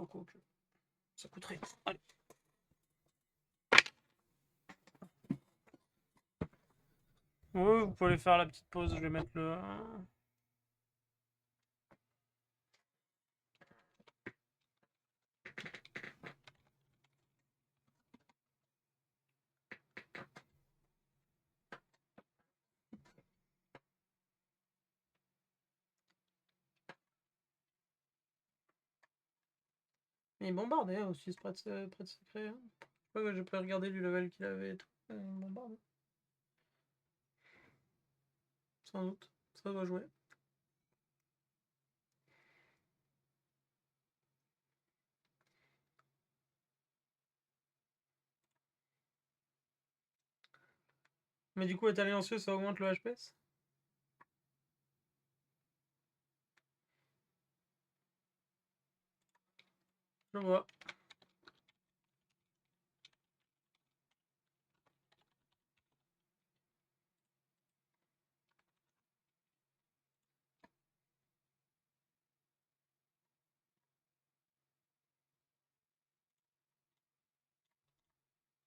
Beaucoup. Ça coûterait. Allez. Ouais, vous pouvez faire la petite pause, je vais mettre le... Mais il bombardait aussi, ce prêtre secret. Hein. Ouais, j'ai pas regardé du level qu'il avait et tout. Il bombarde. Sans doute. Ça va jouer. Mais du coup, être alliancieux, ça augmente le HPS? Je vois.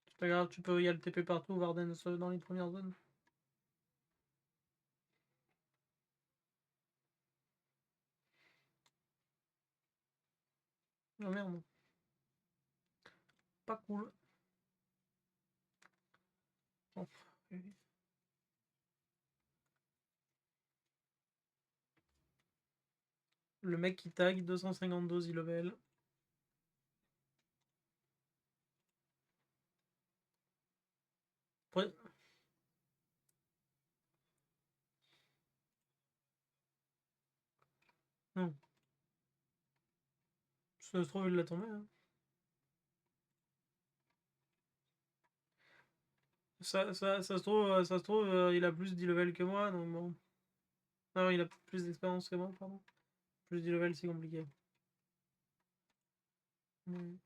C'est pas grave, tu peux y aller TP partout, Varden dans les premières zones. Oh merde. Pas cool. Oh. Le mec qui tag 252 e-level. Ouais. Non. Ça se trouve, il l'a tombé. Hein. Ça se trouve, il a plus d'e-level que moi, donc bon. Non, il a plus d'expérience que moi, pardon. Plus d'e-level, c'est compliqué. Mm.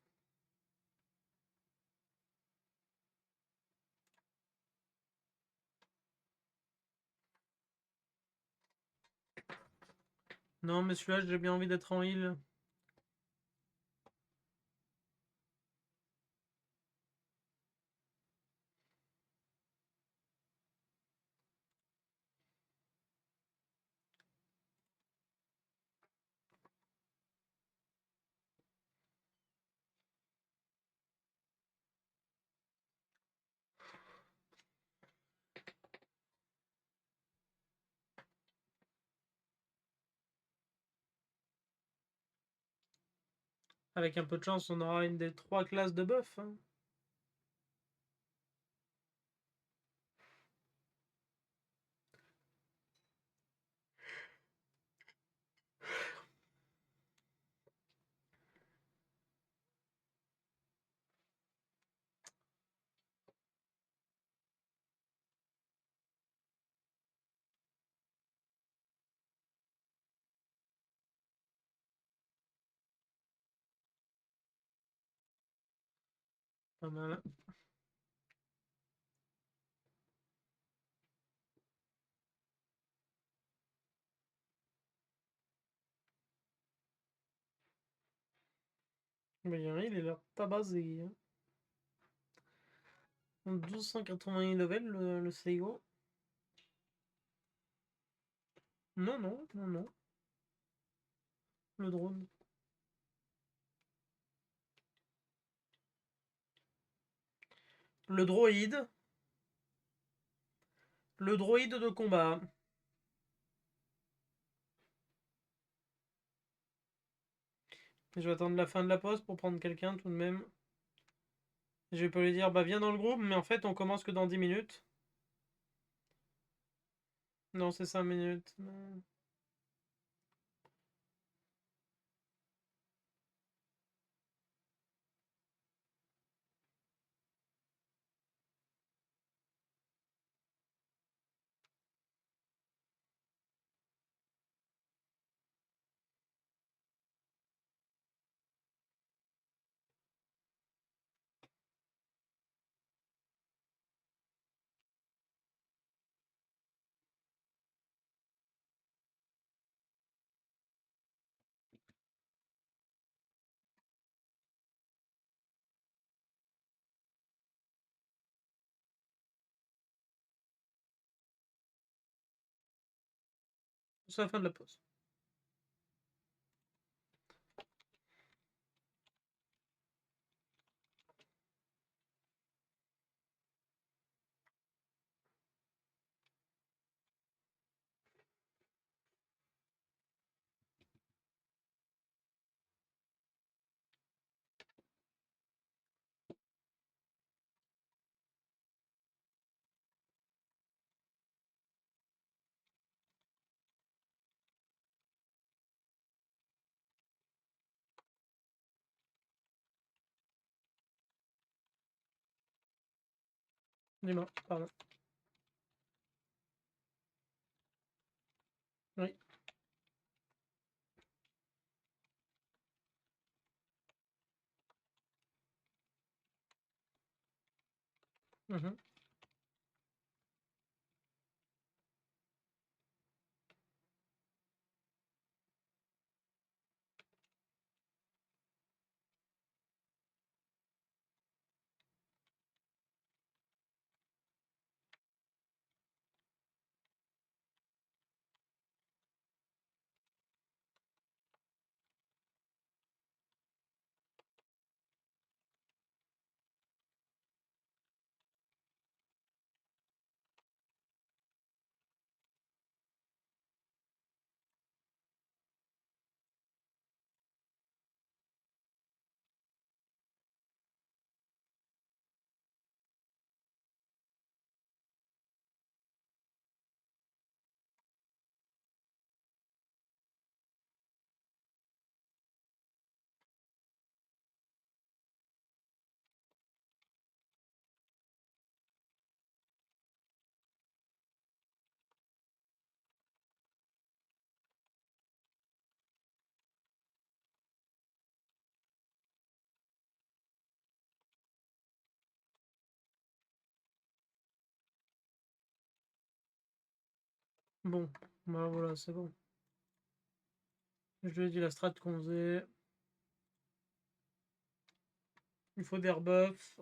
Non, mais celui-là, j'ai bien envie d'être en heal. Avec un peu de chance, on aura une des 3 classes de buff. Hein. Pas mal. Mais il a l'air tabassé. Hein. 1280 level, le Seigo. Non, non, non, non. Le drone. Le droïde. Le droïde de combat. Je vais attendre la fin de la pause pour prendre quelqu'un tout de même. Je vais pas lui dire, bah viens dans le groupe, mais en fait on commence que dans 10 minutes. Non, c'est 5 minutes. Non. C'est la fin de la pause. Dis-moi, pardon. Oui. Mhm. Bon, bah voilà, c'est bon. Je lui ai dit la strat qu'on faisait. Il faut des rebuffs.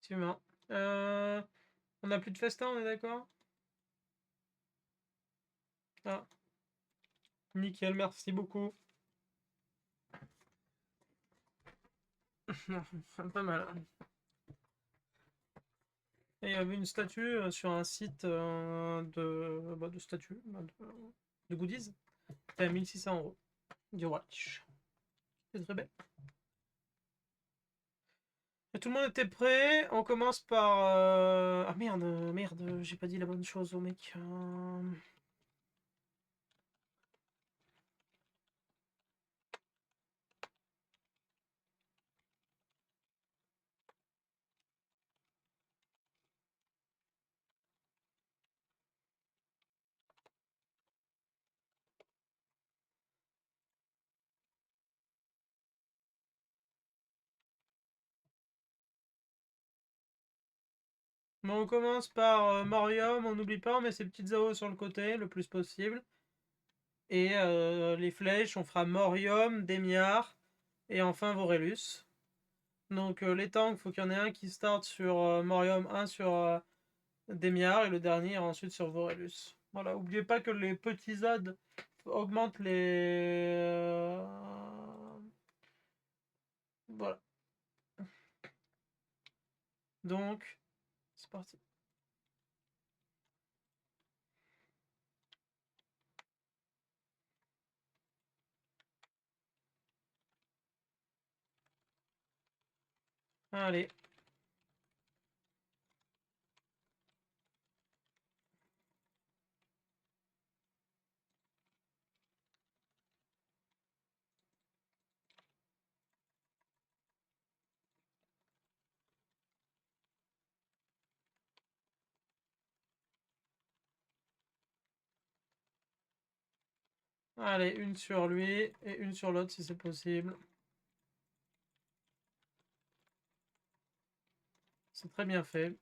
Effectivement. On a plus de festin, on est d'accord? Ah. Nickel, merci beaucoup. Pas mal. Et il y avait une statue sur un site de statues, de goodies. C'était à 1600 € du Watch. C'est très belle. Et tout le monde était prêt. On commence par. Ah merde, merde, j'ai pas dit la bonne chose au mec. Bon, on commence par Morium, on n'oublie pas, on met ses petites AO sur le côté le plus possible. Et les flèches, on fera Morium, Demiar, et enfin Vorelus. Donc les tanks, il faut qu'il y en ait un qui start sur Morium, un sur Demiar, et le dernier ensuite sur Vorelus. Voilà, oubliez pas que les petits ZAD augmentent les... Voilà. Donc, c'est parti. Allez. Allez, une sur lui et une sur l'autre si c'est possible. C'est très bien fait.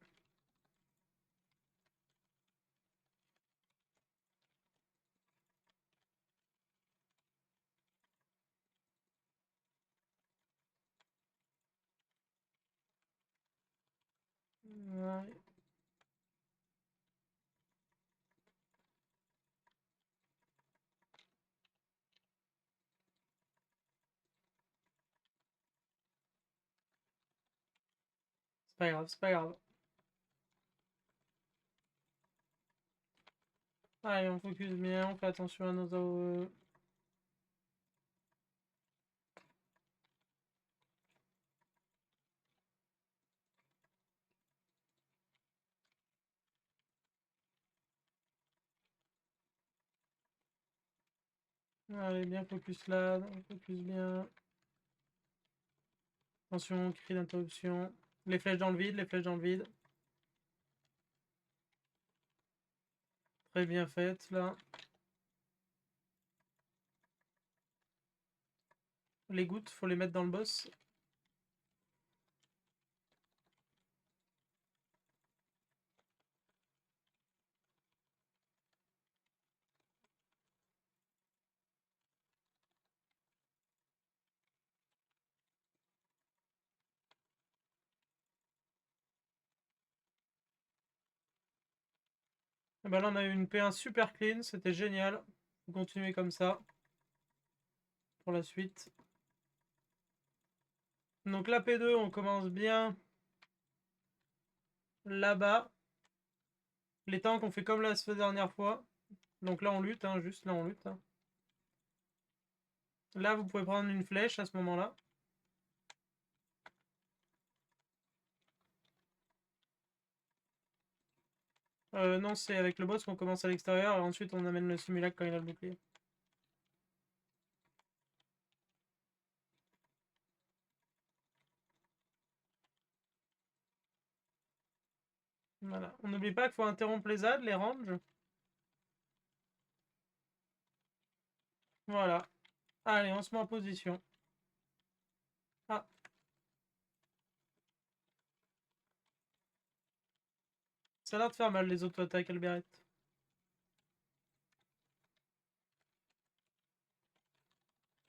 Ouais. C'est pas grave, c'est pas grave. Allez, on focus bien, on fait attention à nos AOE. Allez, bien focus là, on focus bien. Attention, cri d'interruption. Les flèches dans le vide, les flèches dans le vide. Très bien faites là. Les gouttes, faut les mettre dans le boss. Et bah là, on a eu une P1 super clean, c'était génial. Faut continuer comme ça pour la suite. Donc la P2, on commence bien là-bas. Les tanks, on fait comme la dernière fois. Donc là, on lutte, hein, juste là, on lutte. Hein. Là, vous pouvez prendre une flèche à ce moment-là. Non, c'est avec le boss qu'on commence à l'extérieur et ensuite on amène le simulacre quand il a le bouclier. Voilà. On n'oublie pas qu'il faut interrompre les ZAD, les ranges. Voilà. Allez, on se met en position. Ah, ça a l'air de faire mal les auto-attaques, Albert.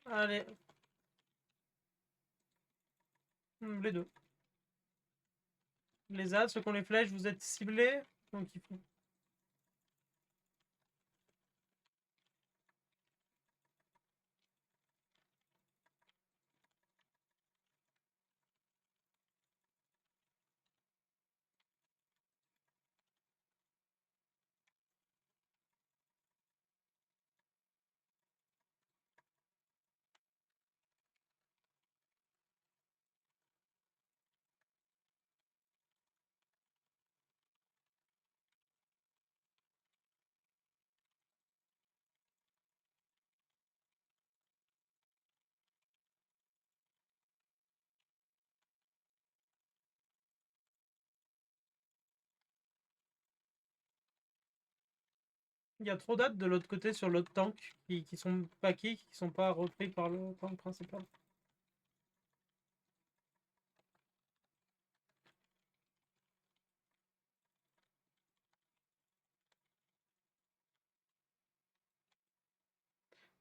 Allez. Les deux. Les ZAD, ceux qui ont les flèches, vous êtes ciblés. Donc il faut... Il y a trop d'AD de l'autre côté sur l'autre tank qui sont paqués, qui sont pas repris par le tank principal.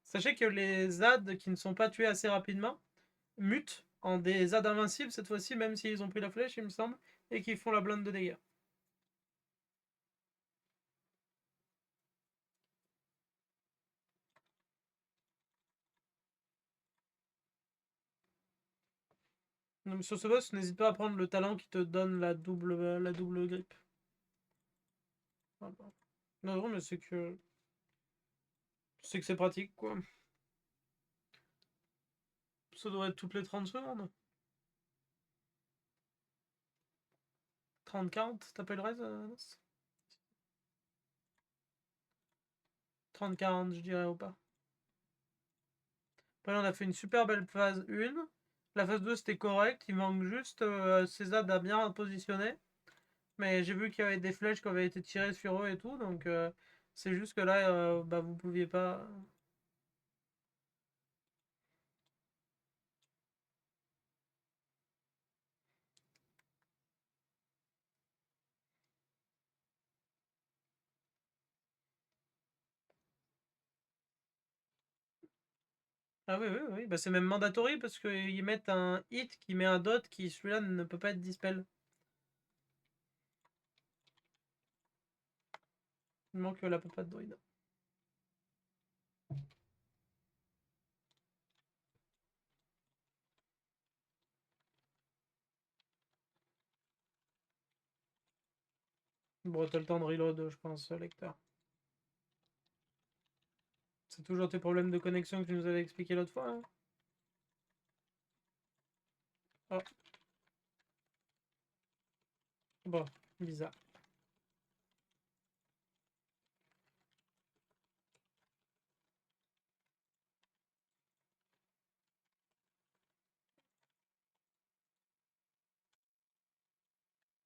Sachez que les ZAD qui ne sont pas tués assez rapidement mutent en des ZAD invincibles cette fois-ci, même s'ils ont pris la flèche, il me semble, et qui font la blinde de dégâts. Donc, sur ce boss, n'hésite pas à prendre le talent qui te donne la double grippe. Voilà. Non, mais c'est que c'est pratique, quoi. Ça devrait être toutes les 30 secondes. 30-40, t'appellerais ça 30-40, je dirais, ou pas. Après, on a fait une super belle phase 1. La phase 2, c'était correct. Il manque juste César à bien positionner. Mais j'ai vu qu'il y avait des flèches qui avaient été tirées sur eux et tout. Donc, c'est juste que là, bah, vous pouviez pas. Ah oui, oui, oui. Bah, c'est même mandatory parce qu'ils mettent un hit qui met un dot qui, celui-là, ne peut pas être dispel. Il manque la papa de druide. Bon, t'as le temps de reload, je pense, lecteur. C'est toujours tes problèmes de connexion que tu nous avais expliqué l'autre fois, hein. Oh, bon, bizarre.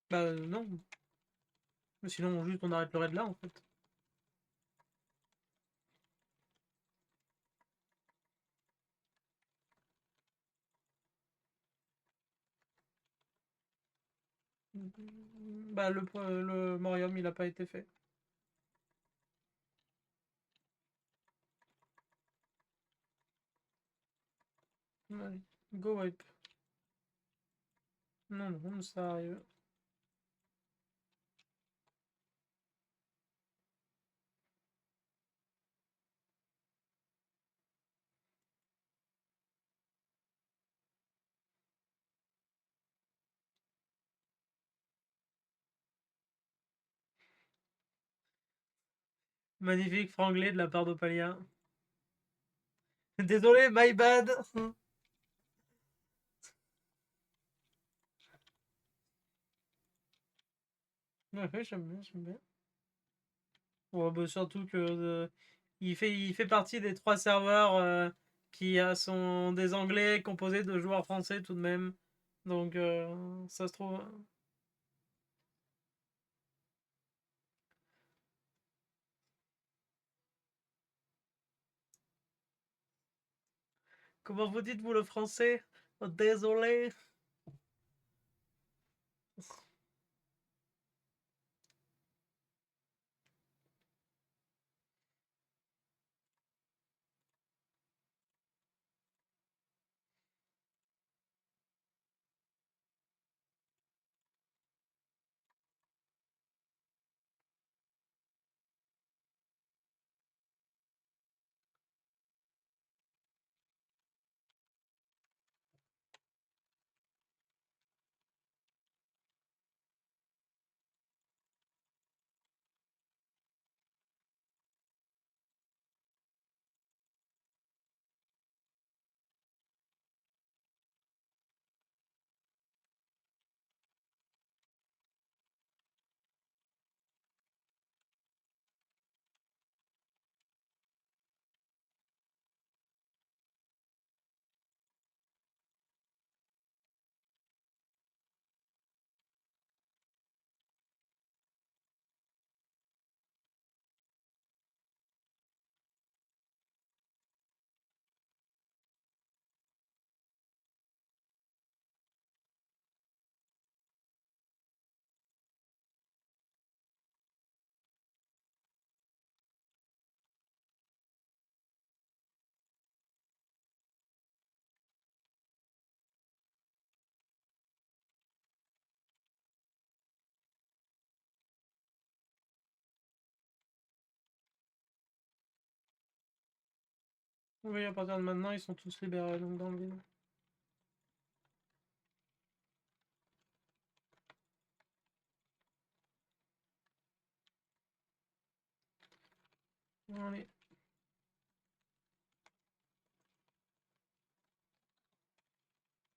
Bah, non. Mais sinon, juste, on arrête le raid là, en fait. Bah, le Morium, il a pas été fait. Allez, go wipe. Non, non, ça arrive. Magnifique franglais de la part d'Opalia. Désolé, my bad. Ouais, j'aime bien, j'aime bien. Bon, bah, surtout que il fait partie des 3 serveurs qui sont des Anglais composés de joueurs français tout de même. Donc, ça se trouve. Comment vous dites, vous, le français? Oh, désolé. Oui, à partir de maintenant, ils sont tous libérés donc dans le vide. Allez,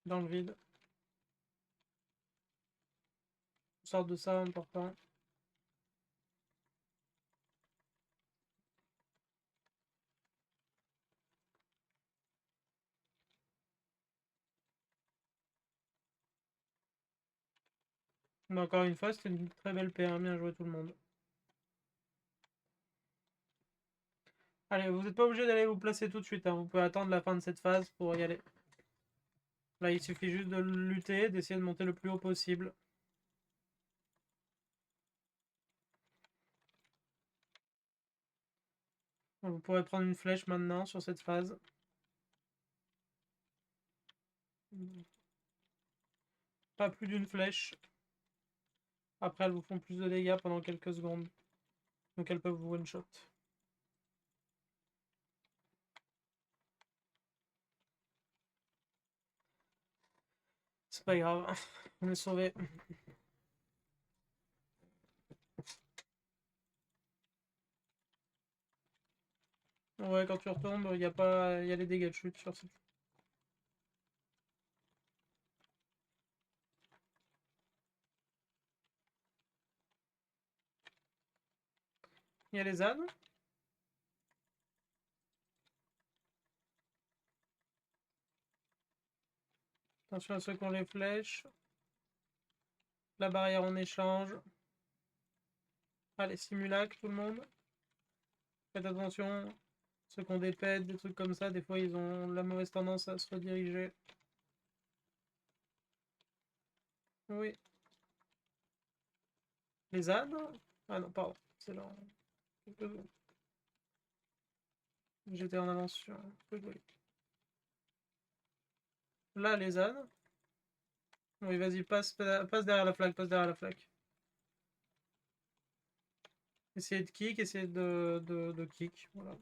dans le vide. Sort de ça, important. Mais encore une fois, c'était une très belle paire. Bien joué tout le monde. Allez, vous n'êtes pas obligé d'aller vous placer tout de suite, hein. Vous pouvez attendre la fin de cette phase pour y aller. Là, il suffit juste de lutter, d'essayer de monter le plus haut possible. Vous pourrez prendre une flèche maintenant sur cette phase. Pas plus d'une flèche. Après, elles vous font plus de dégâts pendant quelques secondes. Donc elles peuvent vous one-shot. C'est pas grave. On est sauvé. Ouais, quand tu retombes, il y a pas, il y a les dégâts de chute sur cette. Il y a les ânes. Attention à ceux qui ont les flèches. La barrière en échange. Allez, simulacre, tout le monde. Faites attention. Ceux qui ont des pets, des trucs comme ça, des fois ils ont la mauvaise tendance à se rediriger. Oui. Les ânes. Ah non, pardon. C'est là. J'étais en avance sur. Là, les ânes. Oui, vas-y, passe derrière la flaque, passe derrière la flaque. Essayez de kick, essayez de kick. Voilà.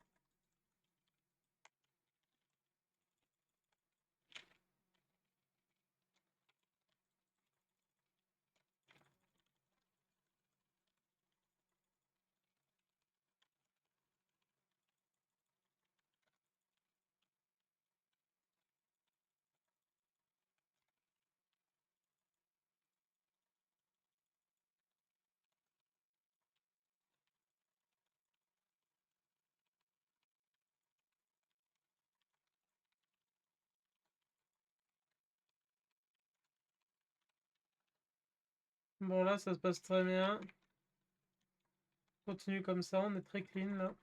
Bon, là, ça se passe très bien. Continue comme ça, on est très clean là.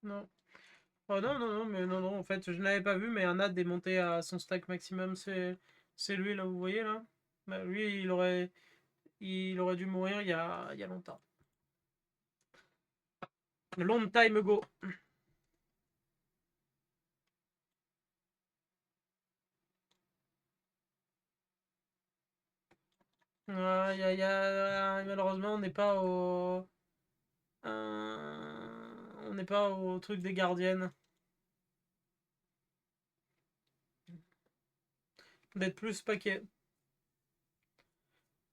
Non. Oh non, non, non, mais non, non, en fait, je n'avais pas vu, mais un ad est monté à son stack maximum, c'est lui là, vous voyez là. Bah, lui, il aurait dû mourir il y a longtemps. Long time ago. Malheureusement, on n'est pas au truc des gardiennes. D'être plus paquet.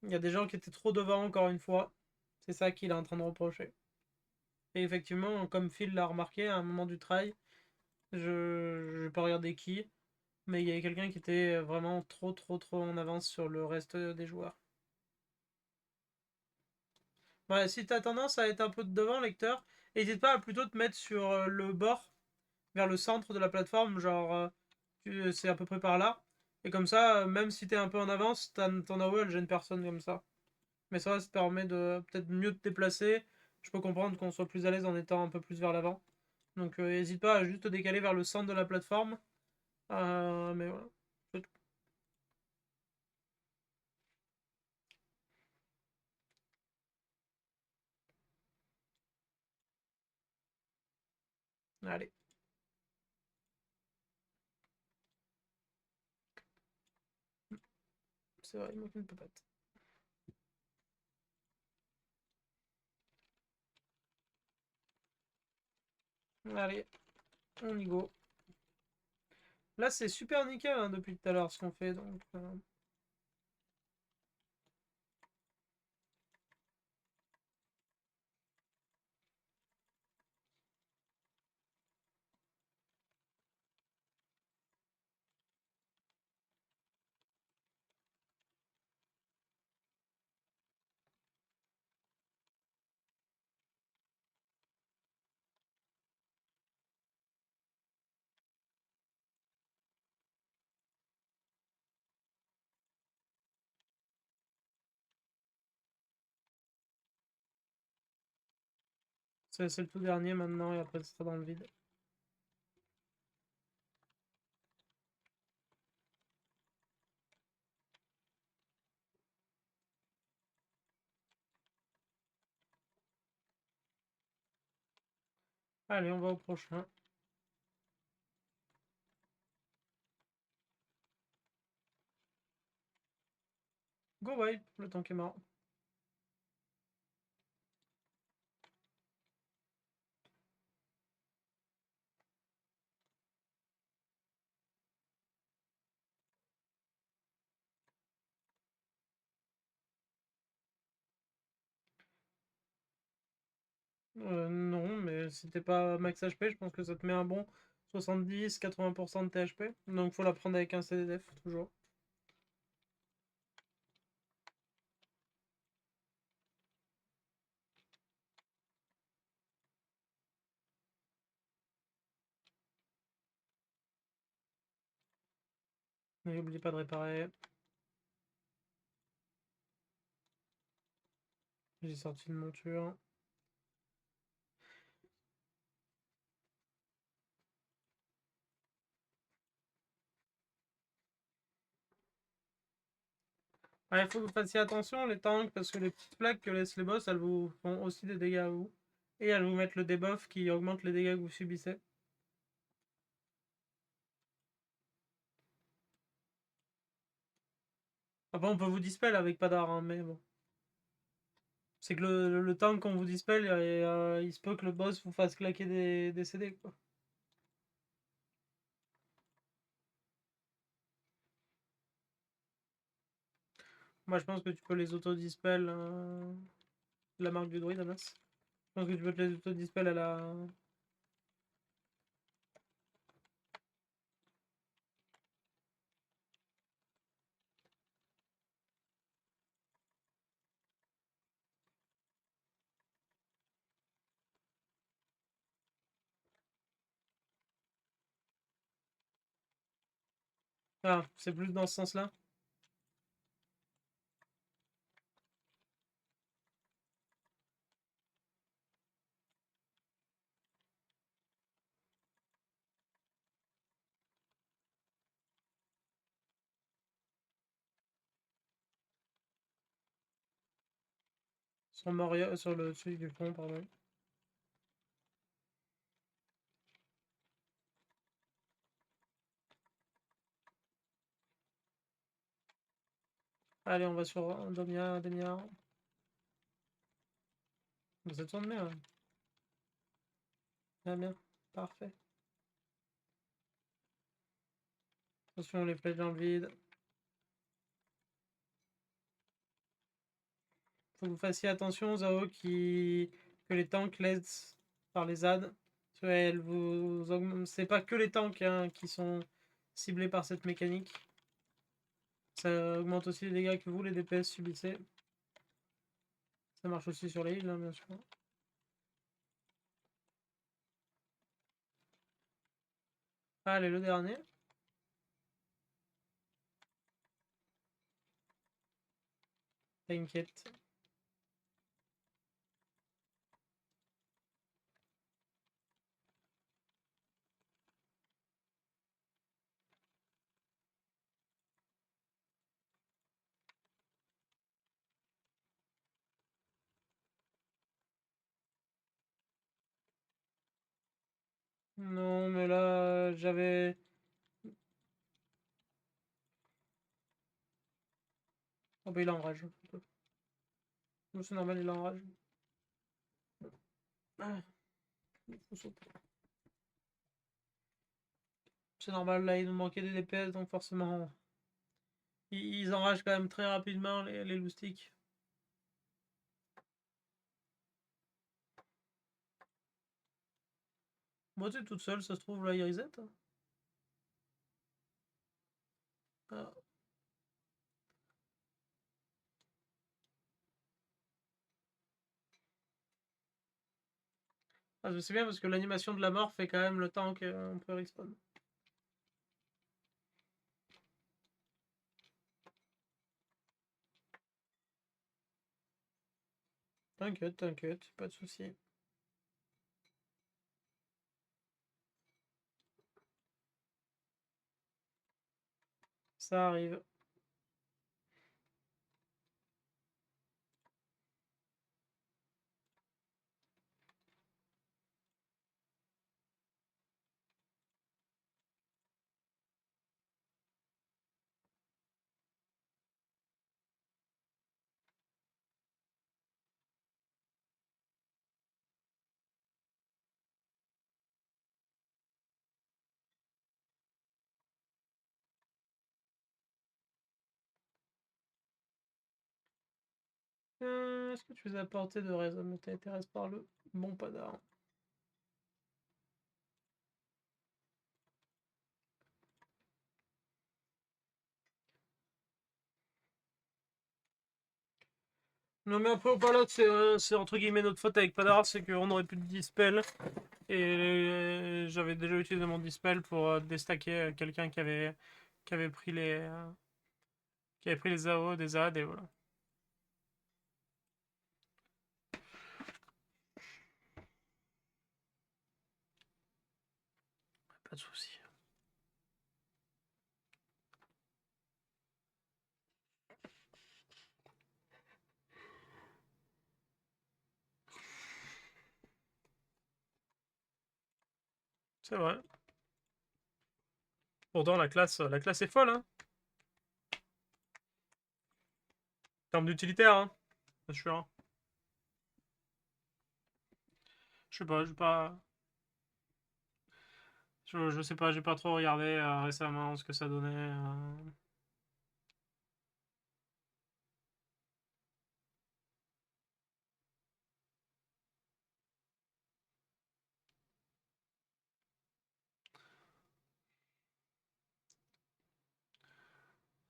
Il y a des gens qui étaient trop devant, encore une fois. C'est ça qu'il est en train de reprocher. Et effectivement, comme Phil l'a remarqué, à un moment du try, je vais pas regarder qui, mais il y avait quelqu'un qui était vraiment trop, trop, trop en avance sur le reste des joueurs. Ouais, si t'as tendance à être un peu de devant, lecteur, n'hésite pas à plutôt te mettre sur le bord, vers le centre de la plateforme, genre, c'est à peu près par là. Et comme ça, même si t'es un peu en avance, ton AOE elle gêne personne comme ça. Mais ça te permet de peut-être mieux te déplacer. Je peux comprendre qu'on soit plus à l'aise en étant un peu plus vers l'avant. Donc n'hésite pas à juste te décaler vers le centre de la plateforme. Mais voilà. Allez, c'est vrai, il manque une papate. Allez, on y go. Là, c'est super nickel hein, depuis tout à l'heure ce qu'on fait. Donc, c'est le tout dernier maintenant et après, ce sera dans le vide. Allez, on va au prochain. Go wipe, le tank est mort. Non, mais si t'es pas max HP, je pense que ça te met un bon 70-80% de THP. Donc faut la prendre avec un CDF, toujours. N'oublie pas de réparer. J'ai sorti une monture. Il faut que vous fassiez attention les tanks parce que les petites plaques que laissent les boss, elles vous font aussi des dégâts à vous. Et elles vous mettent le debuff qui augmente les dégâts que vous subissez. Après on peut vous dispel avec pas d'art, hein, mais bon. C'est que le tank qu'on vous dispel, il se peut que le boss vous fasse claquer des CD, quoi. Moi je pense que tu peux les auto-dispel la marque du druide, Amas. Je pense que tu peux te les auto-dispel à la... Ah, c'est plus dans ce sens-là. Sur Moria, sur le celui du fond, pardon. Allez, on va sur Domia, Demiar. Ça tourne bien. Bien, bien. Parfait. Attention, les flèches dans le vide. Faut que vous fassiez attention aux AO que les tanks laissent par les ZAD. Elles vous c'est pas que les tanks hein, qui sont ciblés par cette mécanique. Ça augmente aussi les dégâts que vous, les DPS, subissez. Ça marche aussi sur les heals, hein, bien sûr. Allez, le dernier. T'inquiète. Non, mais là, j'avais... Oh bah il enrage. C'est normal, il enrage. Ah, faut sauter. C'est normal, là, il nous manquait des DPS, donc forcément... Ils enragent quand même très rapidement, les loustiques. Moi, tu es toute seule, ça se trouve, là, il reset. Ah. Ah, je sais bien, parce que l'animation de la mort fait quand même le temps qu'on peut respawn. T'inquiète, t'inquiète, pas de soucis. Ça arrive. est-ce que tu veux apporter de raison me t'intéresse par le bon padard? Non mais après au palote c'est entre guillemets notre faute avec Padar, c'est qu'on aurait plus de dispel et j'avais déjà utilisé mon dispel pour déstacker quelqu'un qui avait pris les AO des ZAD et voilà. Pas de soucis. C'est vrai. Pourtant la classe est folle hein. En termes d'utilitaire hein. Bien sûr. Je sais pas, je sais pas, j'ai pas trop regardé récemment ce que ça donnait.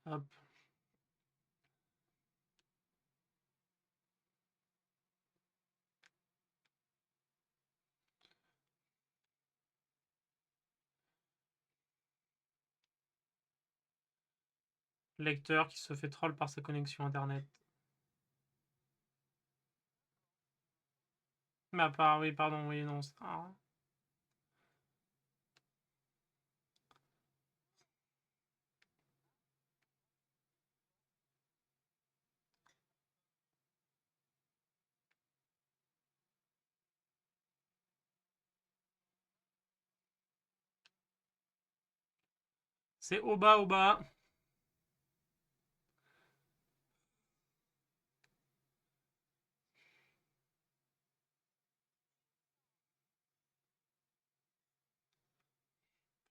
Hop. Lecteur qui se fait troll par sa connexion internet. Mais à part, oui, pardon, oui, non, c'est un... C'est au bas, au bas.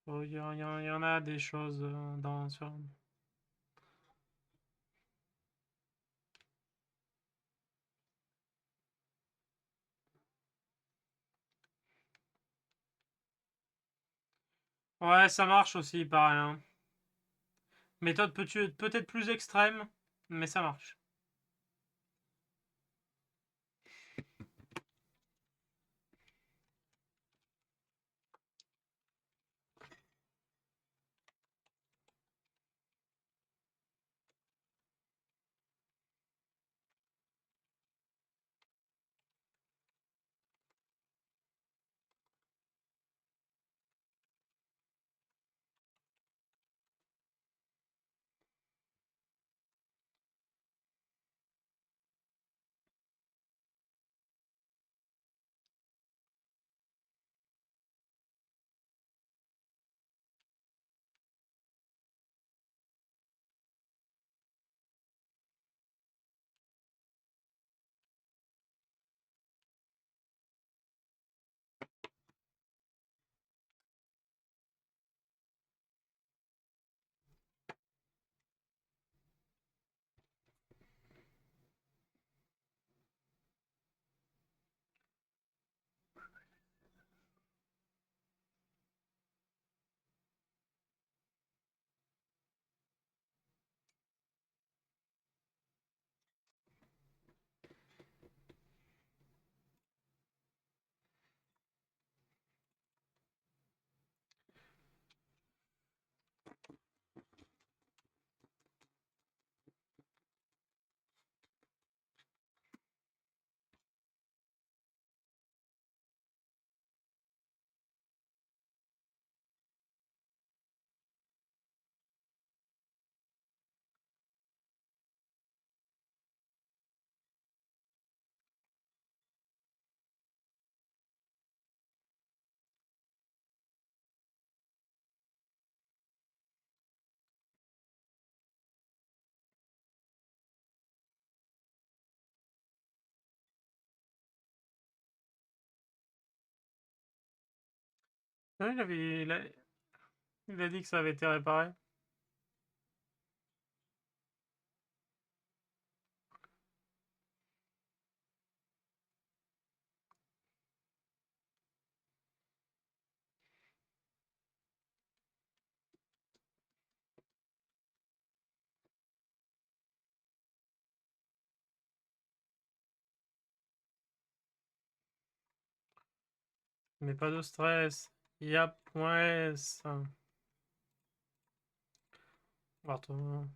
Oh, il y en a des choses dans... Sur... Ouais, ça marche aussi, pareil. Hein. Méthode peut-être plus extrême, mais ça marche. Ouais, il a dit que ça avait été réparé. Mais pas de stress. Y'a pues. Barton.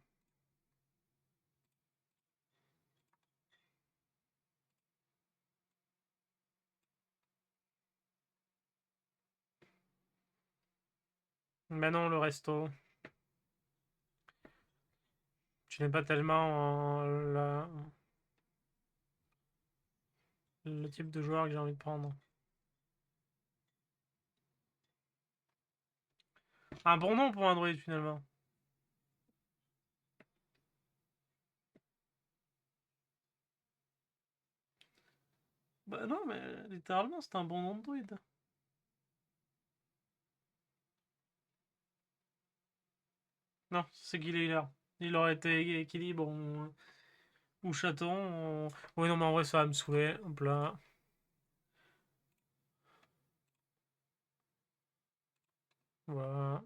Mais non, le resto. Tu n'es pas tellement le type de joueur que j'ai envie de prendre. Un bon nom pour un druide finalement. Bah non, mais littéralement, c'est un bon nom de druide. Non, c'est qu'il est là. Il aurait été équilibre ou chaton. Oui, non, mais en vrai, ça va me saouler. Hop là. Voilà.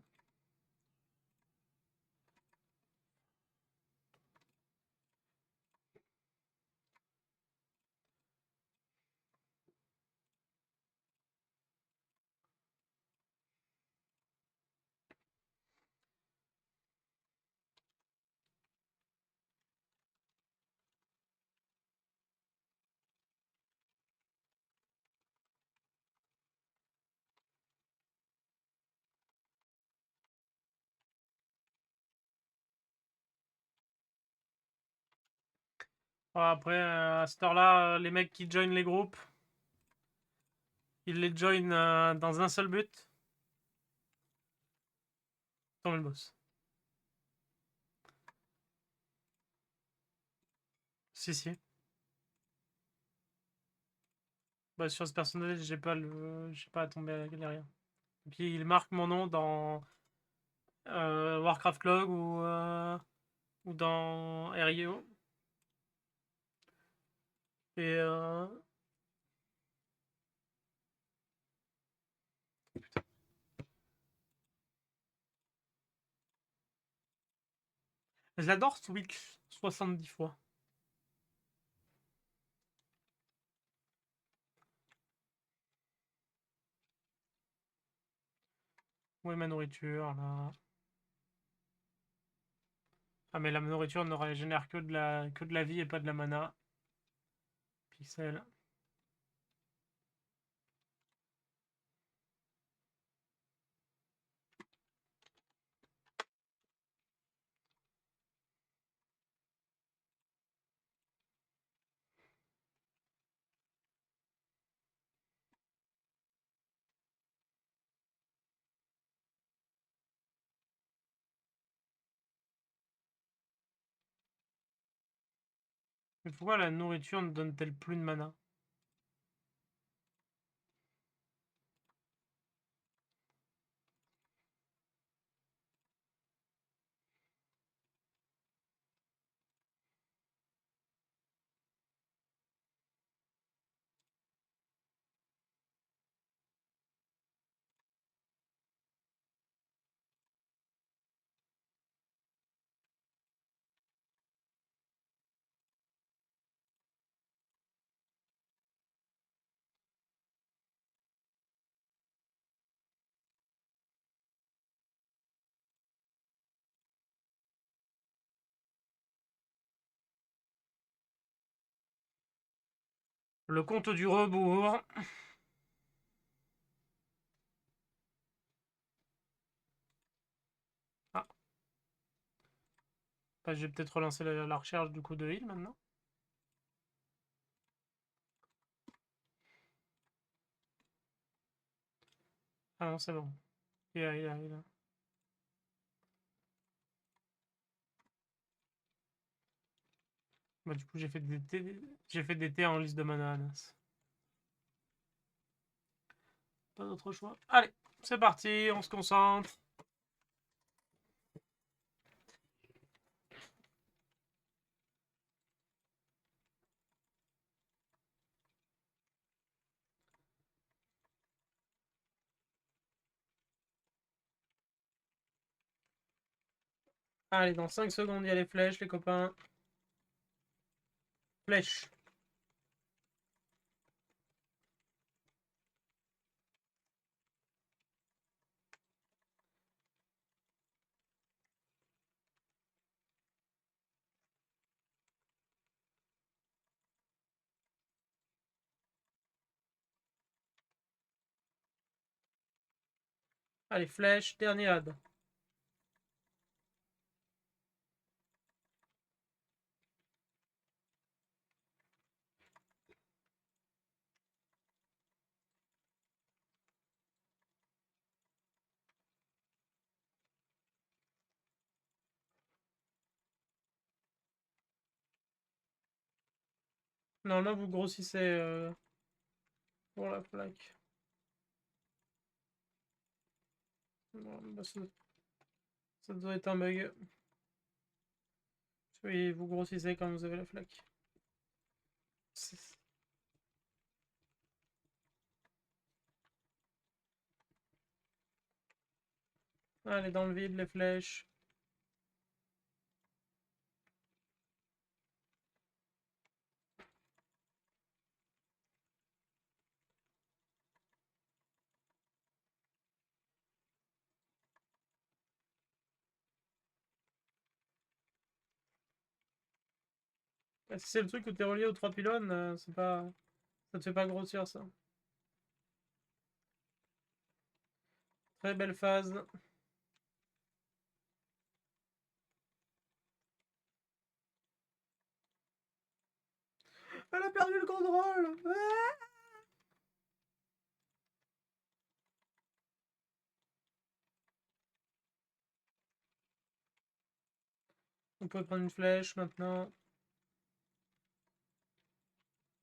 Voilà, après, à cette heure-là, les mecs qui joignent les groupes, ils les joignent dans un seul but. Tomber le boss. Si, si. Bah, sur ce personnage, j'ai pas à tomber derrière. Et puis, il marque mon nom dans Warcraft Log ou dans RIO. Et je l'adore, Switch, 70 fois. Où est ma nourriture, là? Ah, mais la nourriture ne régénère que de la vie et pas de la mana. Pixel. Mais pourquoi la nourriture ne donne-t-elle plus de mana? Le compte du rebours. Ah. Bah, je vais peut-être relancer la recherche du coup de heal maintenant. Ah non, c'est bon. Il a. Bah, du coup, j'ai fait des T en liste de mana. Pas d'autre choix. Allez, c'est parti, on se concentre. Allez, dans 5 secondes, il y a les flèches, les copains. Flèches. Allez, flèche, dernier ad. Normalement, vous grossissez pour la plaque. Bon, bah, ça doit être un bug. Oui, vous grossissez quand vous avez la flaque. Allez, dans le vide, les flèches. Si c'est le truc où t'es relié aux 3 pylônes, c'est pas... ça te fait pas grossir, ça. Très belle phase. Elle a perdu le contrôle. On peut prendre une flèche maintenant.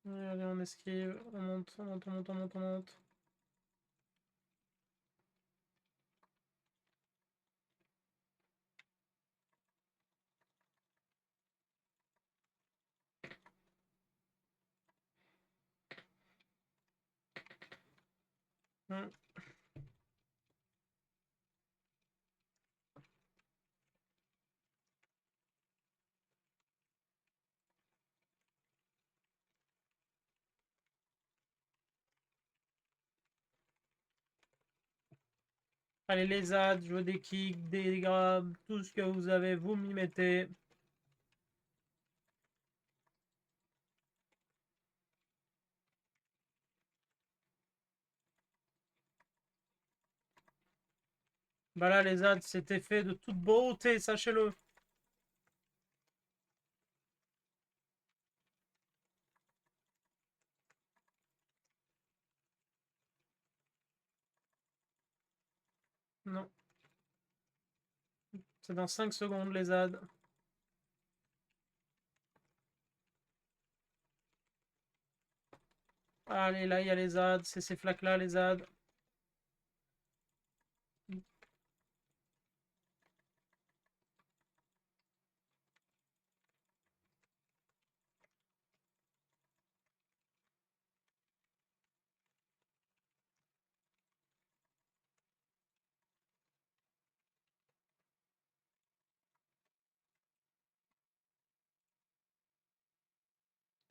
Allez, on esquive. On monte, on monte, on monte, on monte, on monte. Allez, les ZAD, je veux des kicks, des grabs, tout ce que vous avez, vous m'y mettez. Bah là, les ZAD, c'était fait de toute beauté, sachez-le. Non. C'est dans 5 secondes, les ZAD. Allez, là, il y a les ZAD. C'est ces flaques-là, les ZAD.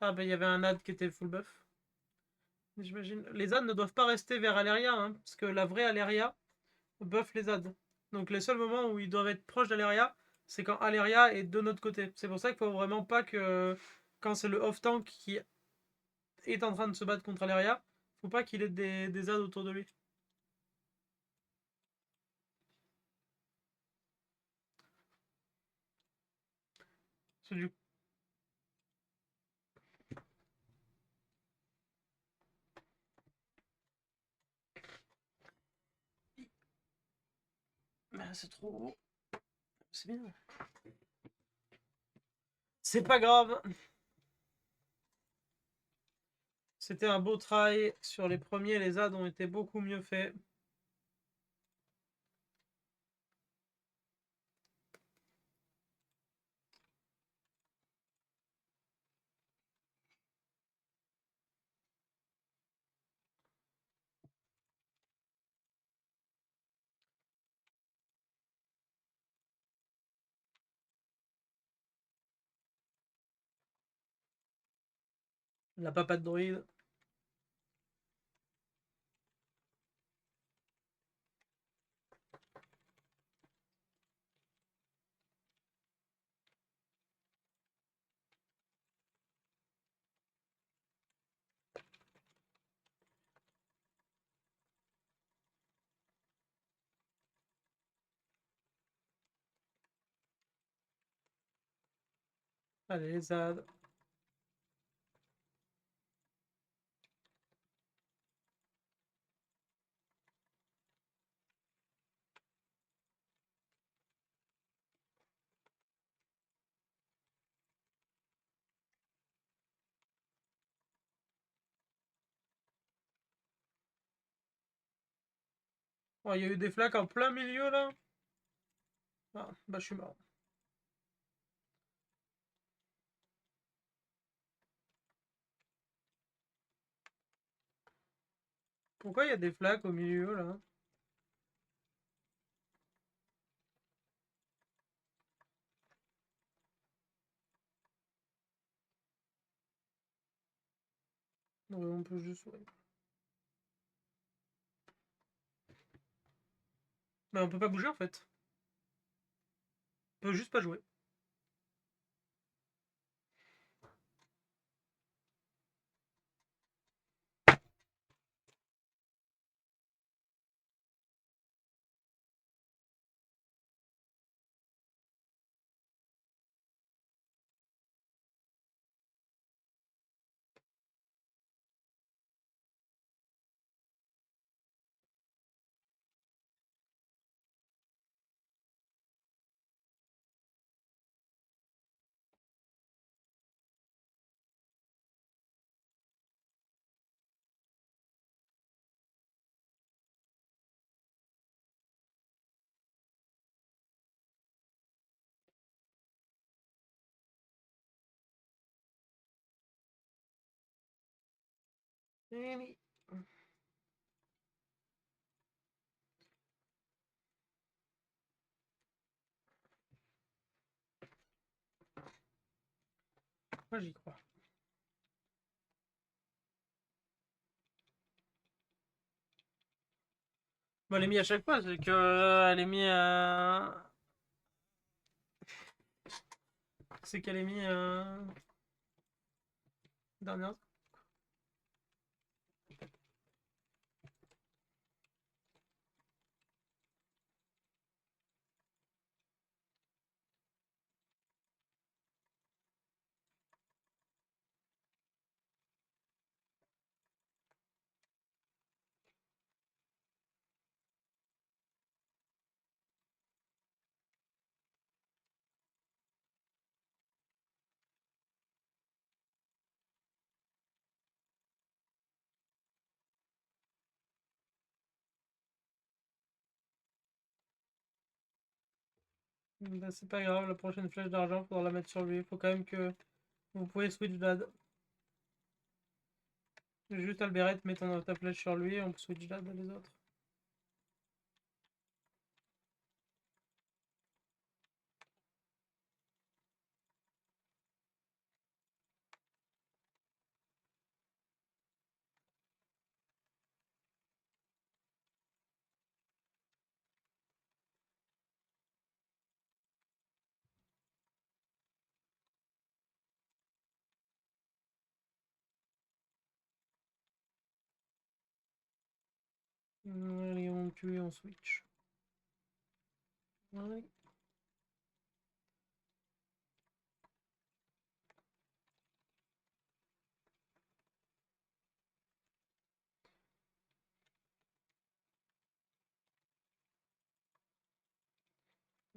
Ah, bah, il y avait un ad qui était full buff. J'imagine. Les ZAD ne doivent pas rester vers Aléria, hein, parce que la vraie Aléria buff les ZAD. Donc, les seuls moments où ils doivent être proches d'Aléria, c'est quand Aléria est de notre côté. C'est pour ça qu'il faut vraiment pas que. Quand c'est le off-tank qui est en train de se battre contre Aléria, faut pas qu'il ait des ZAD autour de lui. C'est du c'est trop gros. C'est bien. C'est pas grave. C'était un beau try. Sur les premiers, les ZAD ont été beaucoup mieux faits. La papa de druide. Allez, Zad. Oh, il y a eu des flaques en plein milieu là. Ah, bah je suis mort. Pourquoi il y a des flaques au milieu là? Ouais, on peut juste. Ouais. Mais on peut pas bouger en fait. On peut juste pas jouer. Moi j'y crois. Bon, elle est mise à chaque fois, c'est que elle est mise à. C'est qu'elle est mise à. Dernière. Bah, c'est pas grave, la prochaine flèche d'argent, faudra la mettre sur lui. Faut quand même que vous pouvez switch dad. Juste Alberet, mets ta flèche sur lui et on peut switch dad les autres. Allez, on tue et on switch. Allez.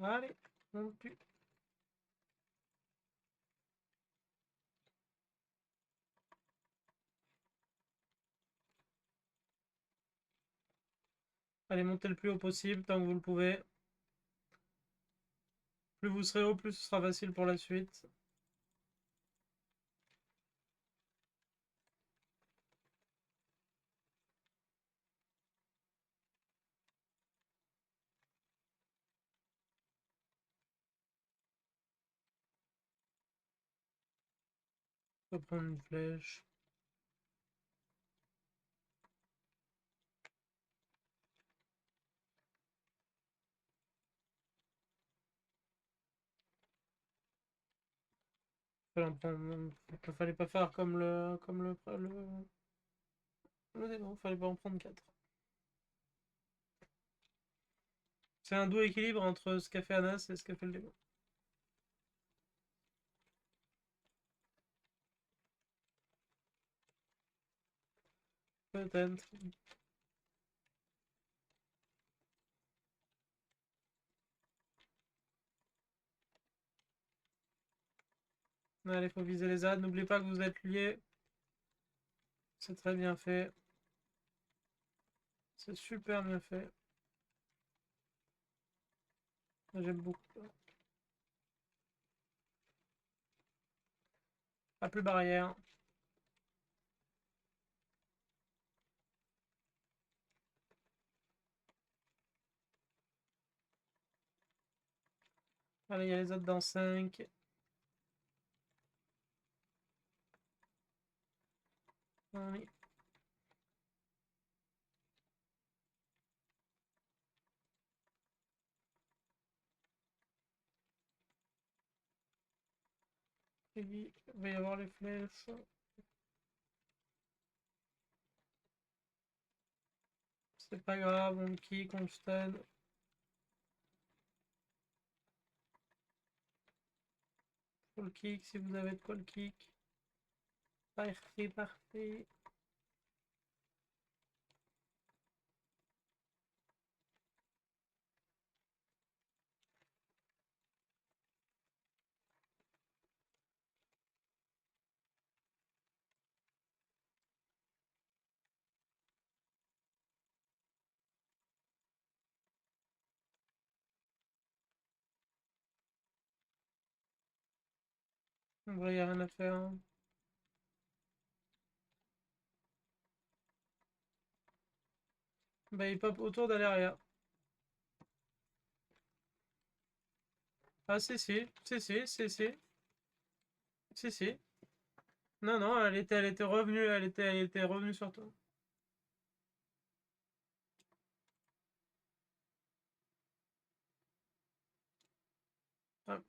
Allez, on tue. Allez, montez le plus haut possible tant que vous le pouvez. Plus vous serez haut, plus ce sera facile pour la suite. On va prendre une flèche. Fallait pas faire comme le démon, fallait pas en prendre 4. C'est un doux équilibre entre ce qu'a fait Anas et ce qu'a fait le démon. Peut-être. Allez, faut viser les ZAD. N'oubliez pas que vous êtes liés. C'est très bien fait. C'est super bien fait. J'aime beaucoup. Pas plus barrière. Allez, il y a les autres dans 5. Oui. Il va y avoir les flèches. C'est pas grave, on kick, on stun. Faut le kick si vous avez de quoi le kick. Parfait, parfait. En vrai, y a rien à faire, hein. Bah, il pop autour d'Aleria. Ah, si, si. Si, si, si, si. Si, si. Non, non, elle était revenue, elle était revenue sur toi. Ah.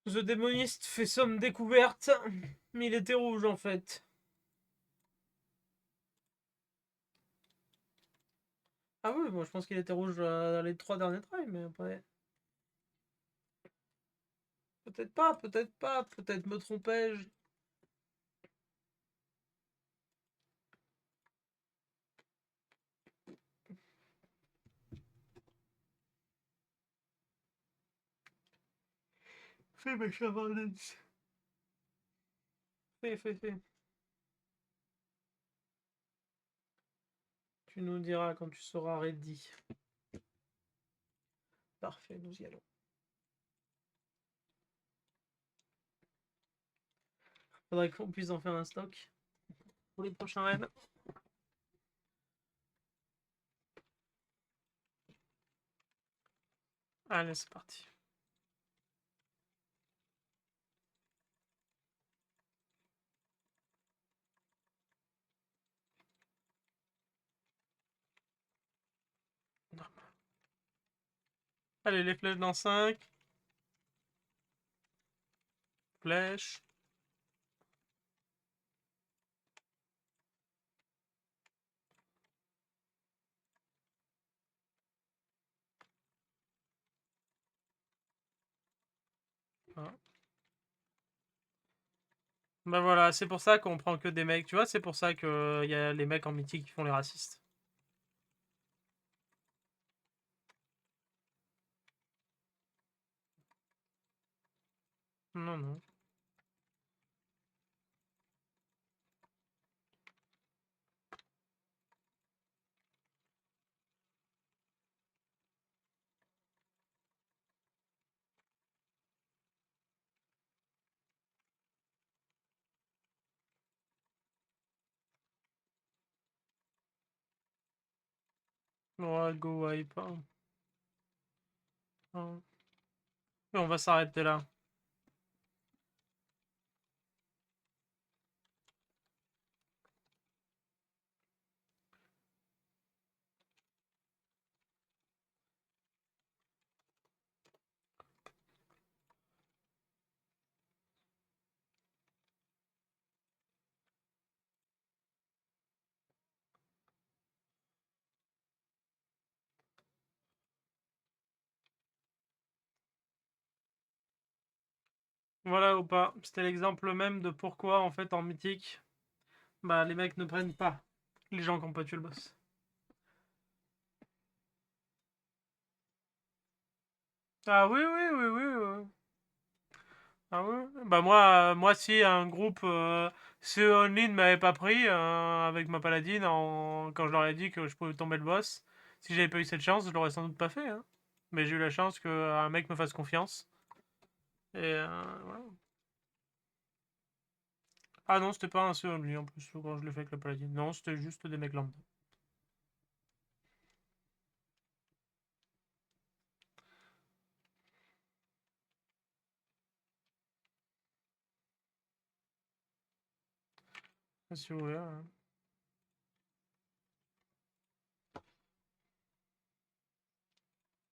The Démoniste fait somme découverte, mais il était rouge en fait. Ah oui, moi je pense qu'il était rouge dans les 3 derniers tries, mais après. Peut-être pas, peut-être pas, peut-être me trompais-je. Fais mes chavales. Fais, fais, fais. Tu nous diras quand tu seras ready. Parfait, nous y allons. Faudrait qu'on puisse en faire un stock pour les prochains raids. Allez, c'est parti. Allez, les flèches dans 5. Flèches. Ah. Bah voilà, c'est pour ça qu'on prend que des mecs. Tu vois, c'est pour ça qu'il y a les mecs en mythique qui font les racistes. Non, non. Ouais, go wipe. Hein. Hein. Et on va s'arrêter là. Voilà ou pas. C'était l'exemple même de pourquoi, en fait, en mythique, bah, les mecs ne prennent pas les gens qui ont pas tué le boss. Ah oui, oui, oui, oui. Ah oui. Bah moi si un groupe CE Only ne m'avait pas pris avec ma paladine quand je leur ai dit que je pouvais tomber le boss, si j'avais pas eu cette chance, je l'aurais sans doute pas fait, hein. Mais j'ai eu la chance qu'un mec me fasse confiance. Et voilà. Ah non, c'était pas un CE Only en plus quand je l'ai fait avec la paladine. Non, c'était juste des mecs lambda. Si vous voulez, hein.